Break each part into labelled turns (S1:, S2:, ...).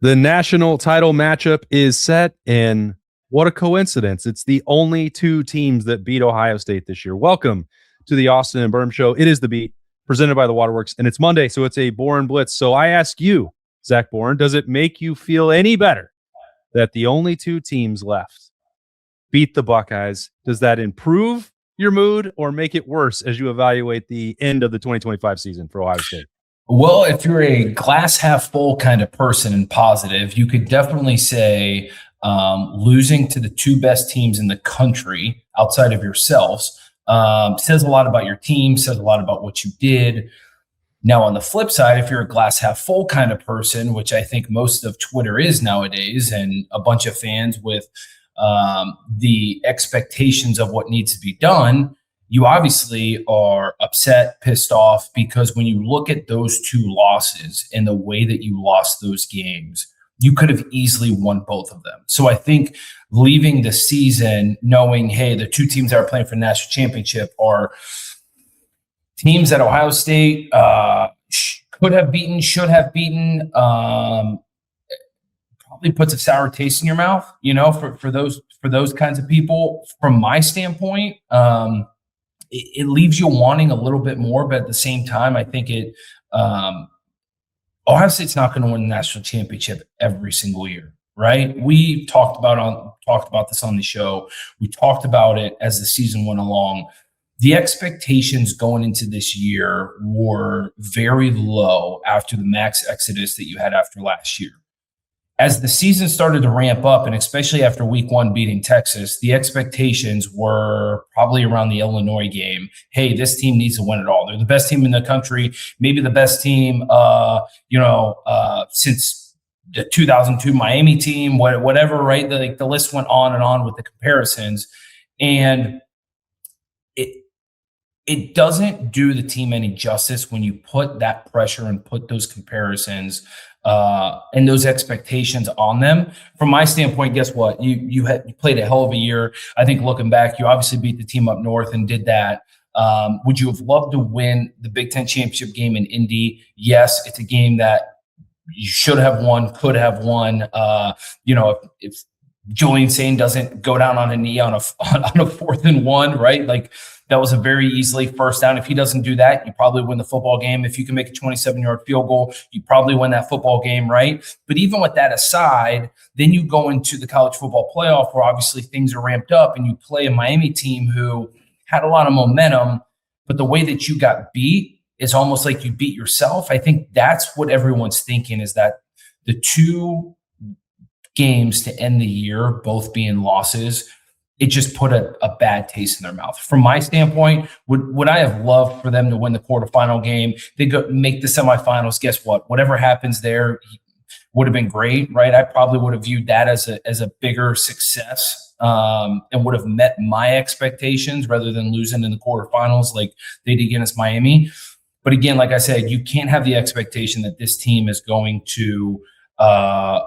S1: The national title matchup is set, and what a coincidence. It's the only two teams that beat Ohio State this year. Welcome to the Austin and Berm Show. It is The Beat, presented by the Waterworks, and it's Monday, so it's a Boren Blitz. So I ask you, Zach Boren, does it make you feel any better that the only two teams left beat the Buckeyes? Does that improve your mood or make it worse as you evaluate the end of the 2025 season for Ohio State?
S2: Well, if you're a glass half full kind of person and positive, you could definitely say losing to the two best teams in the country outside of yourselves says a lot about your team, says a lot about what you did. Now, on the flip side, if you're a glass half full kind of person, which I think most of Twitter is nowadays, and a bunch of fans with the expectations of what needs to be done, you obviously are upset, pissed off, because when you look at those two losses and the way that you lost those games, you could have easily won both of them. So I think leaving the season knowing, hey, the two teams that are playing for the national championship are teams that Ohio State could have beaten, should have beaten, probably puts a sour taste in your mouth, for those kinds of people. From my standpoint, it leaves you wanting a little bit more, but at the same time, I think Ohio State's not going to win the national championship every single year, right? We talked about this on the show. We talked about it as the season went along. The expectations going into this year were very low after the max exodus that you had after last year. As the season started to ramp up, and especially after week one beating Texas, the expectations were probably around the Illinois game. Hey, this team needs to win it all. They're the best team in the country, maybe the best team, since the 2002 Miami team, whatever, right? The list went on and on with the comparisons. And it doesn't do the team any justice when you put that pressure and put those comparisons and those expectations on them. From my standpoint, guess what? You played a hell of a year. I think looking back, you obviously beat the team up north and did that. Would you have loved to win the Big Ten championship game in Indy? Yes, it's a game that you should have won, could have won. If Julian Sain doesn't go down on a knee on a 4th and 1, right? Like, that was a very easily first down. If he doesn't do that, you probably win the football game. If you can make a 27-yard field goal, you probably win that football game, right? But even with that aside, then you go into the college football playoff where obviously things are ramped up and you play a Miami team who had a lot of momentum, but the way that you got beat is almost like you beat yourself. I think that's what everyone's thinking, is that the two games to end the year, both being losses, it just put a bad taste in their mouth. From my standpoint, would I have loved for them to win the quarterfinal game? They go make the semifinals. Guess what? Whatever happens there would have been great, right? I probably would have viewed that as a bigger success and would have met my expectations rather than losing in the quarterfinals like they did against Miami. But again, like I said, you can't have the expectation that this team is going to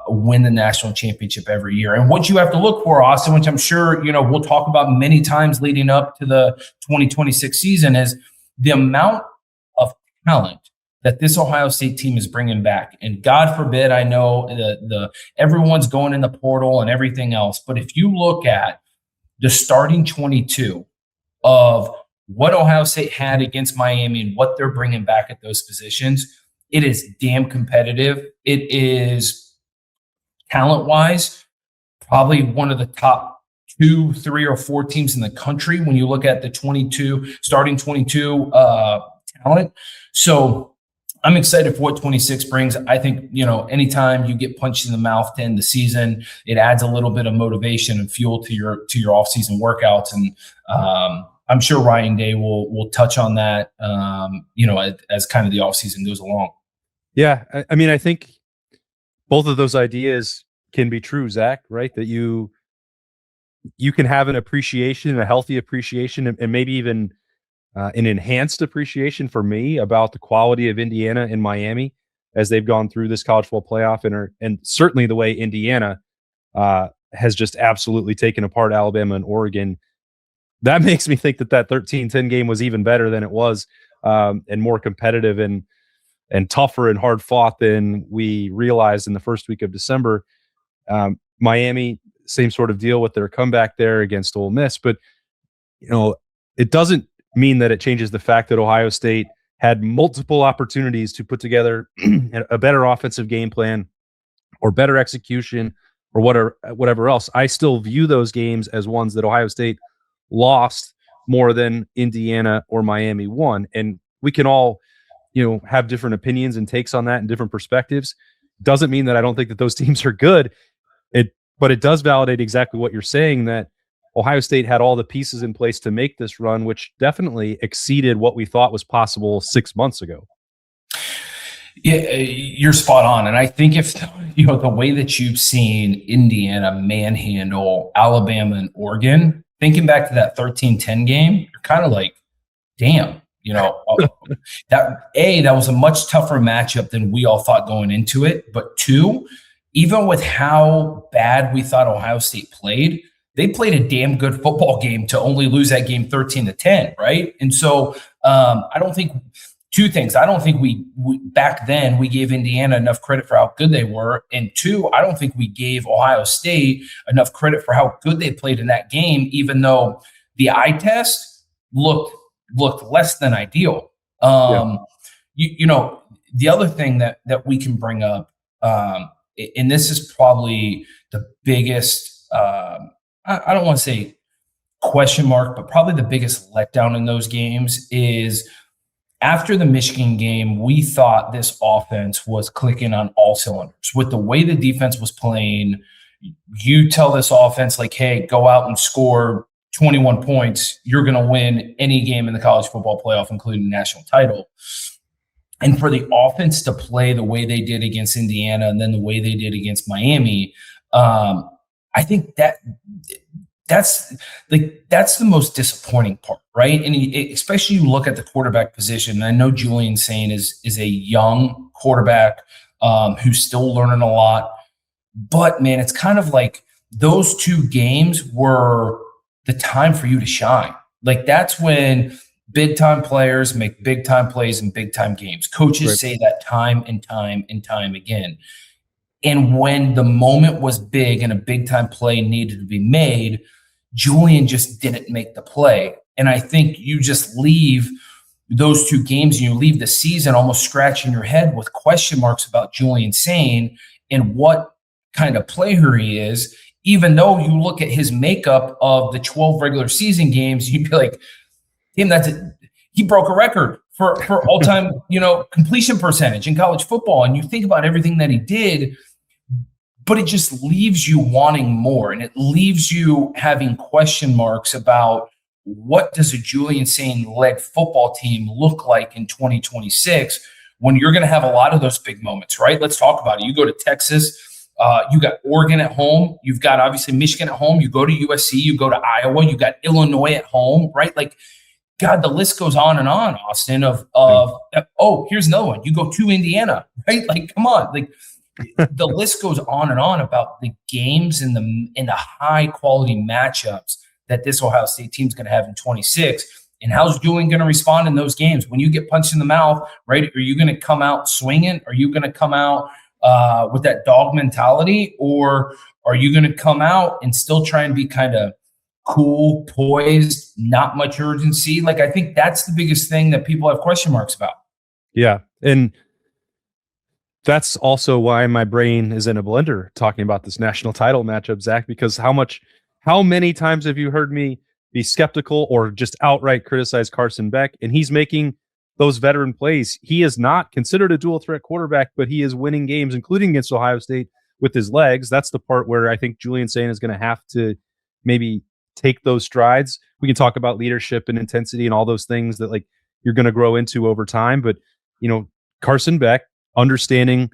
S2: win the national championship every year. And what you have to look for, Austin, which I'm sure we'll talk about many times leading up to the 2026 season, is the amount of talent that this Ohio State team is bringing back. And God forbid, I know the everyone's going in the portal and everything else, but if you look at the starting 22 of what Ohio State had against Miami and what they're bringing back at those positions, it is damn competitive. It is talent-wise probably one of the top 2, 3, or 4 teams in the country when you look at the starting 22 talent. So I'm excited for what 26 brings. I think, anytime you get punched in the mouth to end the season, it adds a little bit of motivation and fuel to your off-season workouts. And I'm sure Ryan Day will touch on that, as kind of the offseason goes along.
S1: Yeah, I mean, I think both of those ideas can be true, Zach, right? That you can have an appreciation, a healthy appreciation, and maybe even an enhanced appreciation for me about the quality of Indiana and Miami as they've gone through this college football playoff, and certainly the way Indiana has just absolutely taken apart Alabama and Oregon. That makes me think that 13-10 game was even better than it was and more competitive. And and tougher and hard fought than we realized in the first week of December. Miami, same sort of deal with their comeback there against Ole Miss, but it doesn't mean that it changes the fact that Ohio State had multiple opportunities to put together a better offensive game plan or better execution or whatever else. I still view those games as ones that Ohio State lost more than Indiana or Miami won. And we can all, have different opinions and takes on that and different perspectives. Doesn't mean that I don't think that those teams are good. But it does validate exactly what you're saying, that Ohio State had all the pieces in place to make this run, which definitely exceeded what we thought was possible 6 months ago.
S2: Yeah, you're spot on. And I think if, the way that you've seen Indiana manhandle Alabama and Oregon, thinking back to that 13-10 game, you're kind of like, damn, that was a much tougher matchup than we all thought going into it. But two, even with how bad we thought Ohio State played, they played a damn good football game to only lose that game 13-10, right? And so I don't think two things. I don't think we back then we gave Indiana enough credit for how good they were. And two, I don't think we gave Ohio State enough credit for how good they played in that game, even though the eye test looked less than ideal. The other thing that we can bring up, and this is probably the biggest, I don't want to say question mark, but probably the biggest letdown in those games is after the Michigan game, we thought this offense was clicking on all cylinders. With the way the defense was playing, you tell this offense, like, hey, go out and score 21 points, you're going to win any game in the college football playoff, including the national title. And for the offense to play the way they did against Indiana and then the way they did against Miami, I think that's the most disappointing part, right? And especially you look at the quarterback position. And I know Julian Sain is a young quarterback who's still learning a lot. But, man, it's kind of like those two games were the time for you to shine. Like, that's when big-time players make big-time plays in big-time games. Coaches say that time and time and time again. And when the moment was big and a big-time play needed to be made, Julian just didn't make the play. And I think you just leave those two games and you leave the season almost scratching your head with question marks about Julian Sain and what kind of player he is, even though you look at his makeup of the 12 regular season games, you'd be like, damn, he broke a record for all-time, completion percentage in college football. And you think about everything that he did, but it just leaves you wanting more. And it leaves you having question marks about what does a Julian Sain-led football team look like in 2026 when you're going to have a lot of those big moments, right? Let's talk about it. You go to Texas, you got Oregon at home. You've got obviously Michigan at home. You go to USC, you go to Iowa, you got Illinois at home, right? Like, God, the list goes on and on, Austin, here's another one. You go to Indiana, right? Like, come on. Like, the list goes on and on about the games and the high quality matchups that this Ohio State team is going to have in 26. And how's Julian going to respond in those games? When you get punched in the mouth, right? Are you going to come out swinging? Are you going to come out with that dog mentality? Or are you going to come out and still try and be kind of cool, poised, not much urgency? Like, I think that's the biggest thing that people have question marks about.
S1: Yeah. And that's also why my brain is in a blender talking about this national title matchup, Zach, because how many times have you heard me be skeptical or just outright criticize Carson Beck? And he's making those veteran plays. He is not considered a dual threat quarterback, but he is winning games, including against Ohio State, with his legs. That's the part where I think Julian Sain is going to have to maybe take those strides. We can talk about leadership and intensity and all those things that, like, you're going to grow into over time. But, Carson Beck, understanding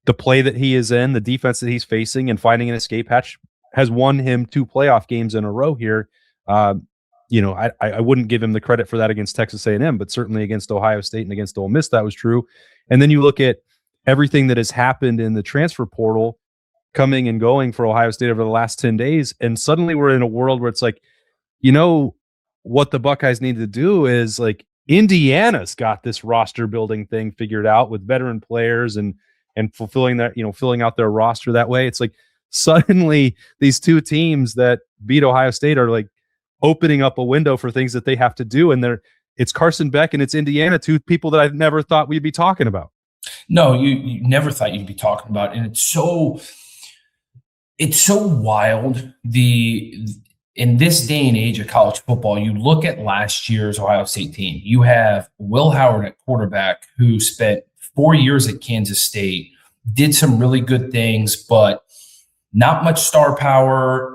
S1: the play that he is in, the defense that he's facing, and finding an escape hatch has won him 2 playoff games in a row here. I wouldn't give him the credit for that against Texas A&M, but certainly against Ohio State and against Ole Miss, that was true. And then you look at everything that has happened in the transfer portal coming and going for Ohio State over the last 10 days. And suddenly we're in a world where it's like, what the Buckeyes need to do is, like, Indiana's got this roster building thing figured out with veteran players and fulfilling that, filling out their roster that way. It's like suddenly these two teams that beat Ohio State are like opening up a window for things that they have to do. And it's Carson Beck and it's Indiana, two people that I've never thought we'd be talking about.
S2: No, you never thought you'd be talking about. And it's so wild. In this day and age of college football, you look at last year's Ohio State team. You have Will Howard at quarterback, who spent 4 years at Kansas State, did some really good things, but not much star power,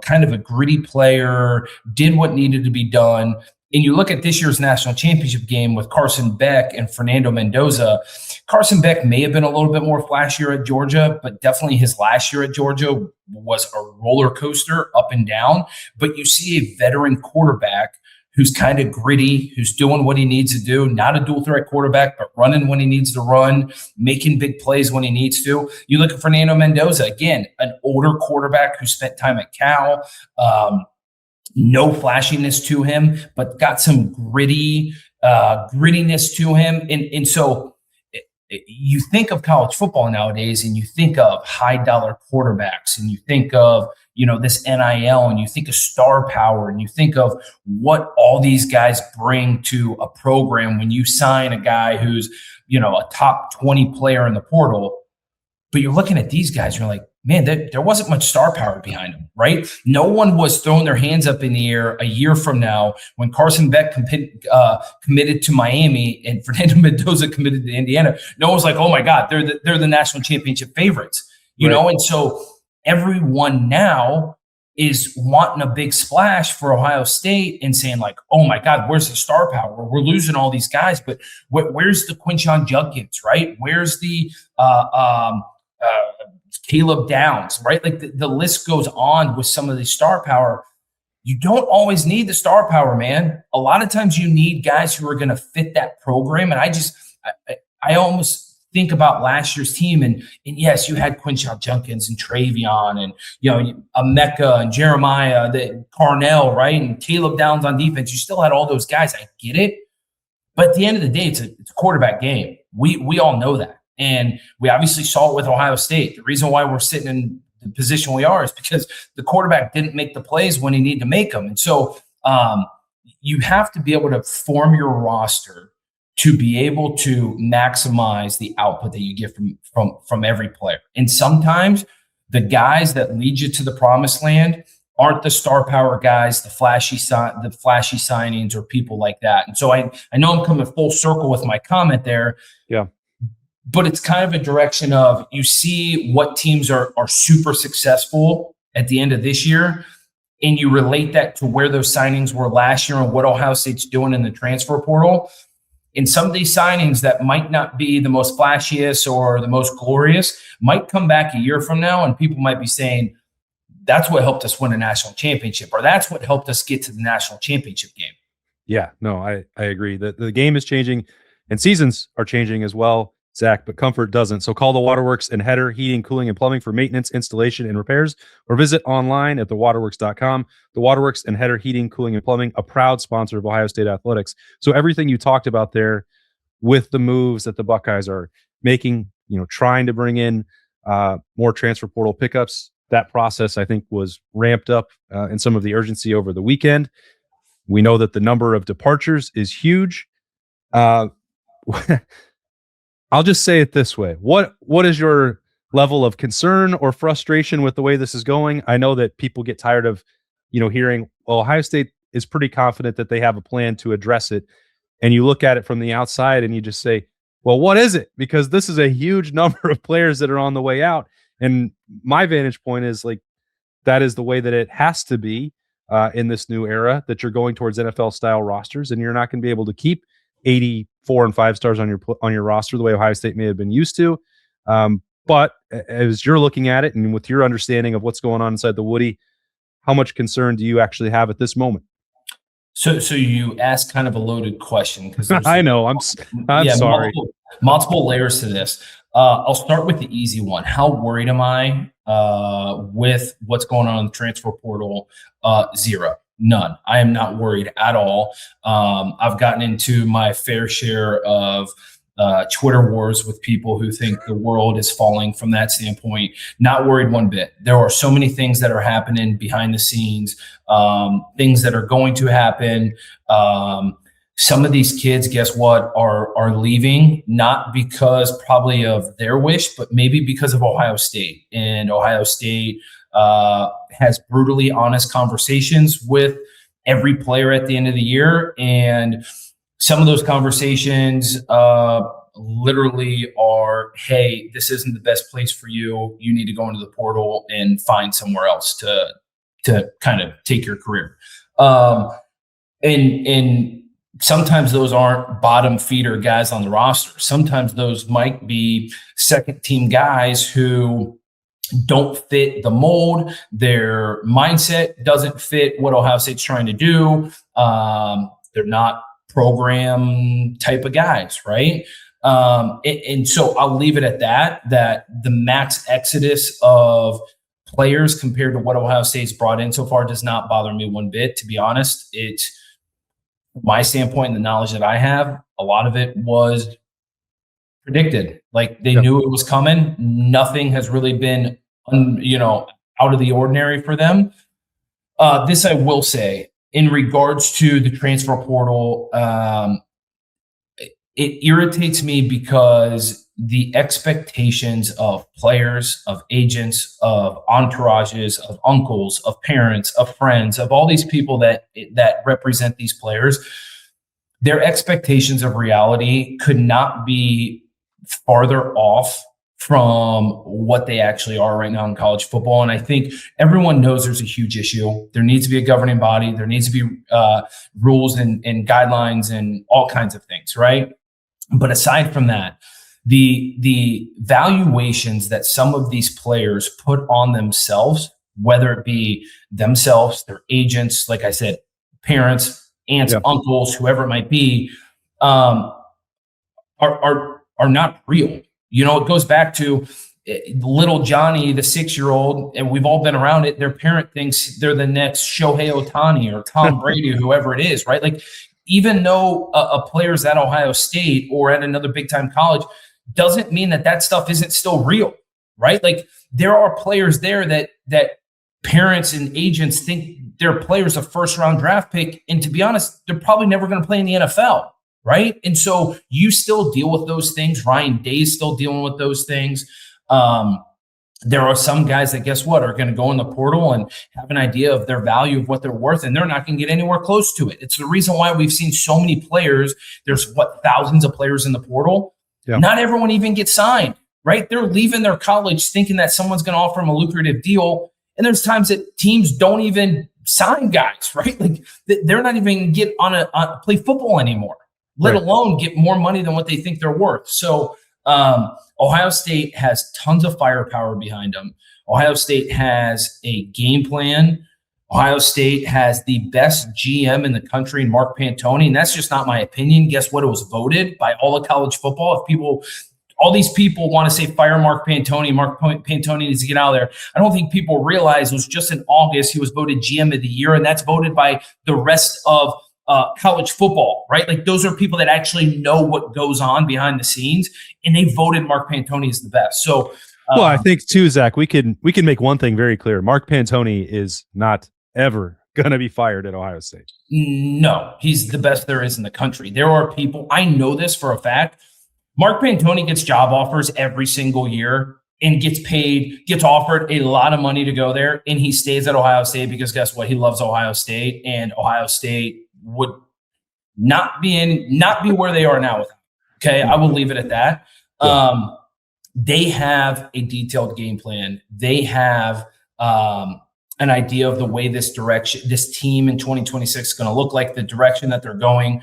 S2: kind of a gritty player, did what needed to be done. And you look at this year's national championship game with Carson Beck and Fernando Mendoza. Carson Beck may have been a little bit more flashier at Georgia, but definitely his last year at Georgia was a roller coaster up and down. But you see a veteran quarterback who's kind of gritty, who's doing what he needs to do, not a dual threat quarterback, but running when he needs to run, making big plays when he needs to. You look at Fernando Mendoza, again, an older quarterback who spent time at Cal, no flashiness to him, but got some grittiness to him. And so you think of college football nowadays and you think of high dollar quarterbacks and you think of, this NIL and you think of star power and you think of what all these guys bring to a program when you sign a guy who's, a top 20 player in the portal. But you're looking at these guys, you're like, man, there wasn't much star power behind them, right? No one was throwing their hands up in the air a year from now when Carson Beck committed to Miami and Fernando Mendoza committed to Indiana. No one was like, oh my God, they're the national championship favorites, you know? And so everyone now is wanting a big splash for Ohio State and saying like, oh my God, where's the star power? We're losing all these guys, but where's the Quinshon Judkins, right? Where's the Caleb Downs, right? Like the list goes on with some of the star power. You don't always need the star power, man. A lot of times you need guys who are going to fit that program. And I almost think about last year's team and yes, you had Quinshon Judkins and Travion and, Emeka and Jeremiah, the Carnell, right? And Caleb Downs on defense. You still had all those guys. I get it. But at the end of the day, it's a quarterback game. We all know that. And we obviously saw it with Ohio State. The reason why we're sitting in the position we are is because the quarterback didn't make the plays when he needed to make them. And so you have to be able to form your roster to be able to maximize the output that you get from every player. And sometimes the guys that lead you to the promised land aren't the star power guys, the flashy signings or people like that. And so I know I'm coming full circle with my comment there.
S1: Yeah.
S2: But it's kind of a direction of you see what teams are super successful at the end of this year, and you relate that to where those signings were last year and what Ohio State's doing in the transfer portal. And some of these signings that might not be the most flashiest or the most glorious might come back a year from now, and people might be saying, that's what helped us win a national championship, or that's what helped us get to the national championship game.
S1: Yeah, no, I agree that the game is changing and seasons are changing as well, Zach, but comfort doesn't. So call the Waterworks and Hetter Heating, Cooling, and Plumbing for maintenance, installation, and repairs, or visit online at thewaterworks.com. The Waterworks and Hetter Heating, Cooling, and Plumbing, a proud sponsor of Ohio State athletics. So everything you talked about there with the moves that the Buckeyes are making, trying to bring in more transfer portal pickups, that process, I think, was ramped up in some of the urgency over the weekend. We know that the number of departures is huge. I'll just say it this way. What is your level of concern or frustration with the way this is going? I know that people get tired of, hearing, well, Ohio State is pretty confident that they have a plan to address it. And you look at it from the outside and you just say, well, what is it? Because this is a huge number of players that are on the way out. And my vantage point is like, that is the way that it has to be in this new era, that you're going towards NFL style rosters, and you're not going to be able to keep 84 and 5 stars on your roster the way Ohio State may have been used to. But as you're looking at it and with your understanding of what's going on inside the Woody, how much concern do you actually have at this moment?
S2: So you asked kind of a loaded question because
S1: I know I'm sorry.
S2: Multiple layers to this. I'll start with the easy one. How worried am I with what's going on in the transfer portal? Zero. None. I am not worried at all. I've gotten into my fair share of Twitter wars with people who think the world is falling from that standpoint. Not worried one bit. There are so many things that are happening behind the scenes, things that are going to happen. Some of these kids, guess what, are leaving, not because probably of their wish, but maybe because of Ohio State. And Ohio State has brutally honest conversations with every player at the end of the year. And some of those conversations literally are, hey, this isn't the best place for you. You need to go into the portal and find somewhere else to kind of take your career. And sometimes those aren't bottom feeder guys on the roster. Sometimes those might be second team guys who don't fit the mold. Their mindset doesn't fit what Ohio State's trying to do. They're not program type of guys, right? And so I'll leave it at that the max exodus of players compared to what Ohio State's brought in so far does not bother me one bit, to be honest. It's my standpoint and the knowledge that I have, a lot of it was predicted. Like they knew it was coming. Nothing has really been, out of the ordinary for them. This I will say in regards to the transfer portal, it irritates me because the expectations of players, of agents, of entourages, of uncles, of parents, of friends, of all these people that represent these players, their expectations of reality could not be farther off from what they actually are right now in college football. And I think everyone knows there's a huge issue. There needs to be a governing body. There needs to be rules and guidelines and all kinds of things, right? But aside from that, the valuations that some of these players put on themselves, whether it be themselves, their agents, like I said, parents, aunts, uncles, whoever it might be, are not real. It goes back to little Johnny, the 6-year-old, and we've all been around it. Their parent thinks they're the next Shohei Ohtani or Tom Brady, whoever it is, right? Like, even though a player's at Ohio State or at another big time college, doesn't mean that stuff isn't still real, right? Like there are players there that parents and agents think their player's a first round draft pick. And to be honest, they're probably never going to play in the NFL, right? And so you still deal with those things. Ryan Day's still dealing with those things. There are some guys that, guess what, are going to go in the portal and have an idea of their value of what they're worth, and they're not going to get anywhere close to it. It's the reason why we've seen so many players. There's thousands of players in the portal. Yeah. Not everyone even gets signed, right? They're leaving their college thinking that someone's going to offer them a lucrative deal. And there's times that teams don't even sign guys, right? Like they're not even get on play football anymore, let alone get more money than what they think they're worth. So, Ohio State has tons of firepower behind them. Ohio State has a game plan. Ohio State has the best GM in the country, Mark Pantoni, and that's just not my opinion. Guess what? It was voted by all of college football. All these people want to say fire Mark Pantoni. Mark Pantoni needs to get out of there. I don't think people realize it was just in August he was voted GM of the year, and that's voted by the rest of college football, right? Like those are people that actually know what goes on behind the scenes, and they voted Mark Pantoni as the best. So,
S1: well, I think too, Zach, we can make one thing very clear: Mark Pantoni is not ever going to be fired at Ohio State.
S2: No, he's the best there is in the country. There are people, I know this for a fact. Mark Pantoni gets job offers every single year and gets offered a lot of money to go there, and he stays at Ohio State because guess what? He loves Ohio State, and Ohio State would not be where they are now with him. Okay, I will leave it at that. They have a detailed game plan. They have an idea of the way this team in 2026 is going to look like, the direction that they're going.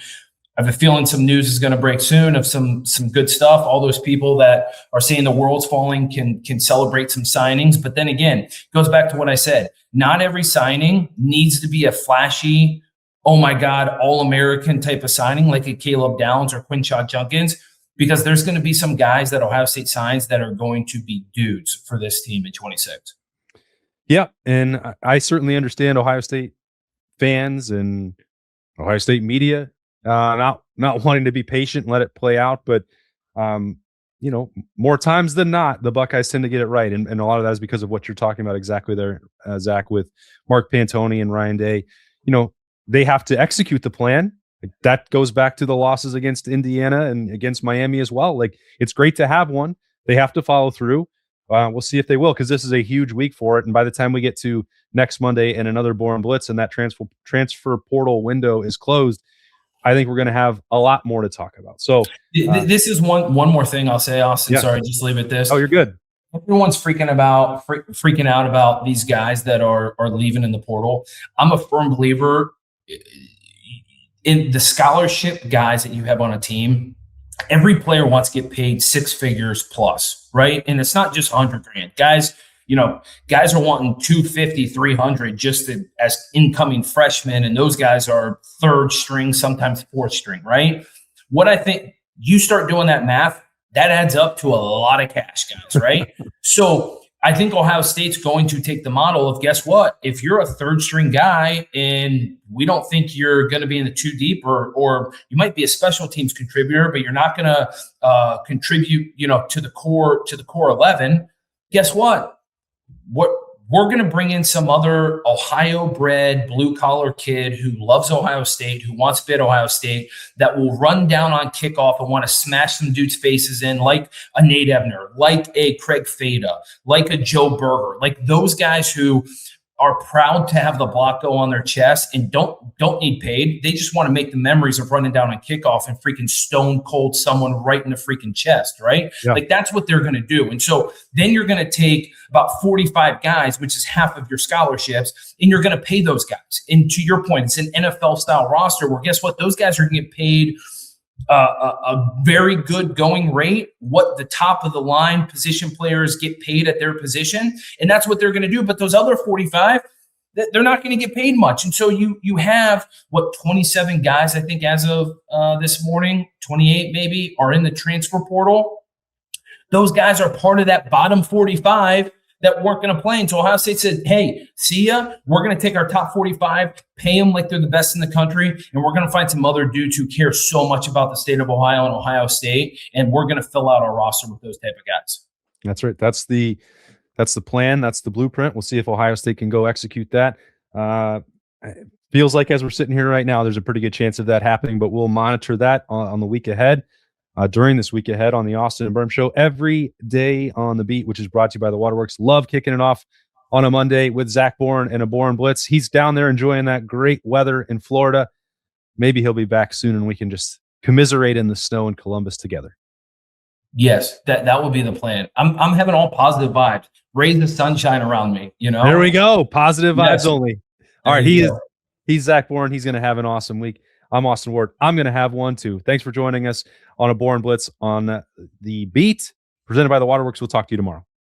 S2: I have a feeling some news is going to break soon of some good stuff. All those people that are saying the world's falling can celebrate some signings. But then again, it goes back to what I said. Not every signing needs to be a flashy, oh my God, all-American type of signing like a Caleb Downs or Quinshon Judkins, because there's going to be some guys that Ohio State signs that are going to be dudes for this team in 26.
S1: Yeah, and I certainly understand Ohio State fans and Ohio State media not wanting to be patient and let it play out. But more times than not, the Buckeyes tend to get it right, and a lot of that is because of what you're talking about exactly there, Zach, with Mark Pantoni and Ryan Day. They have to execute the plan. That goes back to the losses against Indiana and against Miami as well. Like, it's great to have one. They have to follow through. We'll see if they will, because this is a huge week for it. And by the time we get to next Monday and another Boren Blitz and that transfer portal window is closed, I think we're going to have a lot more to talk about. So
S2: this is one more thing I'll say, Austin. Yeah. Sorry, just leave it this.
S1: Oh, you're good.
S2: Everyone's freaking out about these guys that are leaving in the portal. I'm a firm believer in the scholarship guys that you have on a team. Every player wants to get paid 6 figures plus, right? And it's not just $100,000. Guys are wanting $250,000, $300,000 just as incoming freshmen, and those guys are 3rd string, sometimes 4th string, right? What I think, you start doing that math, that adds up to a lot of cash, guys, right? So I think Ohio State's going to take the model of, guess what? If you're a 3rd string guy and we don't think you're going to be in the 2 deep, or you might be a special teams contributor, but you're not going to contribute, to the core 11. Guess what? We're going to bring in some other Ohio-bred blue-collar kid who loves Ohio State, who wants to be at Ohio State, that will run down on kickoff and want to smash some dudes' faces in, like a Nate Ebner, like a Craig Fada, like a Joe Berger, like those guys who are proud to have the block go on their chest and don't need paid. They just want to make the memories of running down on kickoff and freaking stone cold someone right in the freaking chest, right? Yeah. Like, that's what they're going to do. And so then you're going to take about 45 guys, which is half of your scholarships, and you're going to pay those guys. And to your point, it's an NFL style roster where, guess what? Those guys are going to get paid a very good going rate, what the top of the line position players get paid at their position. And that's what they're going to do. But those other 45, they're not going to get paid much. And so you have 27 guys, I think, as of this morning, 28 maybe, are in the transfer portal. Those guys are part of that bottom 45 that weren't going to play. And so Ohio State said, hey, see ya. We're going to take our top 45, pay them like they're the best in the country, and we're going to find some other dudes who care so much about the state of Ohio and Ohio State, and we're going to fill out our roster with those type of guys.
S1: That's right. That's the plan. That's the blueprint. We'll see if Ohio State can go execute that. It feels like, as we're sitting here right now, there's a pretty good chance of that happening, but we'll monitor that on the week ahead. During this week ahead on the Austin and Berm Show, every day on the beat, which is brought to you by the Waterworks. Love kicking it off on a Monday with Zach Boren and a Boren Blitz. He's down there enjoying that great weather in Florida. Maybe he'll be back soon and we can just commiserate in the snow in Columbus together.
S2: Yes, that would be the plan. I'm having all positive vibes. Raise the sunshine around me,
S1: There we go. Positive vibes only. All right, he's Zach Boren. He's going to have an awesome week. I'm Austin Ward. I'm going to have one too. Thanks for joining us on a Boren Blitz on the beat, presented by the Waterworks. We'll talk to you tomorrow.